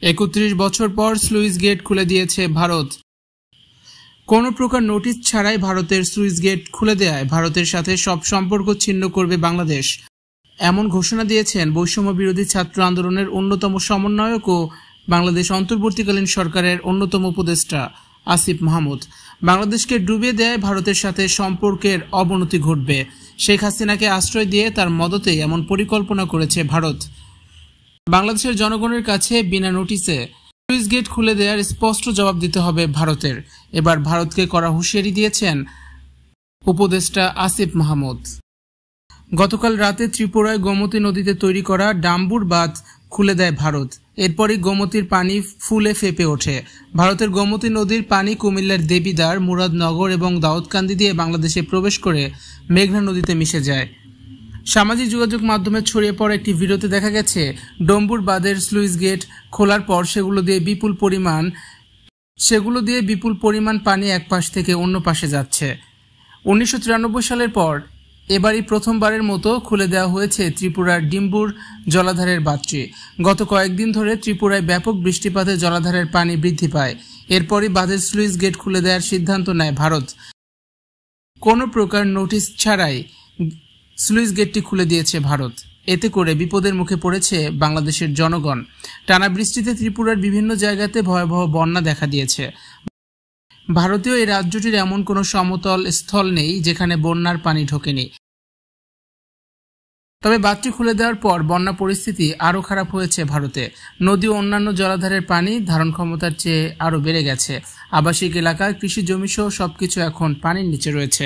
31 বছর পর sluice gate খুলে দিয়েছে ভারত। কোনো প্রকার নোটিশ ছাড়াই ভারতের স্লুইস গেট খুলে দেয়ায় ভারতের সাথে সব সম্পর্ক ছিন্ন করবে বাংলাদেশ, এমন ঘোষণা দিয়েছেন বৈষম্য বিরোধী ছাত্র আন্দোলনের অন্যতম সমন্বয়ক ও বাংলাদেশ অন্তর্বর্তীকালীন সরকারের অন্যতম উপদেষ্টা আসিফ মাহমুদ। বাংলাদেশকে ডুবিয়ে দেয় ভারতের সাথে সম্পর্কের অবনতি ঘটবে। শেখ হাসিনাকে আশ্রয় দিয়ে তার মদতেই এমন পরিকল্পনা করেছে ভারত। বাংলাদেশের জনগণের কাছে বিনা নোটিশে স্লুইস গেট খুলে দেওয়ার স্পষ্ট জবাব দিতে হবে ভারতের। এবার ভারতকে কড়া হুঁশিয়ারি দিয়েছেন উপদেষ্টা আসিফ মাহমুদ। গতকাল রাতে ত্রিপুরায় গোমতী নদীতে তৈরি করা ডাম্বুর বাঁধ খুলে দেয় ভারত। এরপরই গোমতীর পানি ফুলে ফেপে ওঠে। ভারতের গোমতী নদীর পানি কুমিল্লার দেবিদ্বার, মুরাদনগর এবং দাউদকান্দি দিয়ে বাংলাদেশে প্রবেশ করে মেঘনা নদীতে মিশে যায়। সামাজিক যোগাযোগ মাধ্যমে ছড়িয়ে পড়া একটি ভিডিওতে দেখা গেছে ডম্বুর বাঁধের স্লুইস গেট খোলার পর সেগুলো দিয়ে বিপুল পরিমাণ পানি এক পাশ থেকে অন্য পাশে যাচ্ছে। 1993 সালের পর এবারই প্রথমবারের মতো খুলে দেওয়া হয়েছে ত্রিপুরার ডিম্বুর জলাধারের বাঁধটি। গত কয়েকদিন ধরে ত্রিপুরায় ব্যাপক বৃষ্টিপাতে জলাধারের পানি বৃদ্ধি পায়। এরপরই বাঁধের স্লুইস গেট খুলে দেওয়ার সিদ্ধান্ত নেয় ভারত। কোনো প্রকার নোটিশ ছাড়াই স্লুইস গেটটি খুলে দিয়েছে ভারত। এতে করে বিপদের মুখে পড়েছে বাংলাদেশের জনগণ। টানা বৃষ্টিতে ত্রিপুরার বিভিন্ন জায়গাতে ভয়াবহ বন্যা দেখা দিয়েছে। ভারতীয় এই রাজ্যটির এমন কোনো সমতল স্থল নেই যেখানে বন্যার পানি ঢোকেনি। তবে বাঁধটি খুলে দেওয়ার পর বন্যা পরিস্থিতি আরও খারাপ হয়েছে ভারতে। নদী ও অন্যান্য জলাধারের পানি ধারণ ক্ষমতার চেয়ে আরও বেড়ে গেছে। আবাসিক এলাকা, কৃষি জমি সহ সবকিছু এখন পানির নিচে রয়েছে।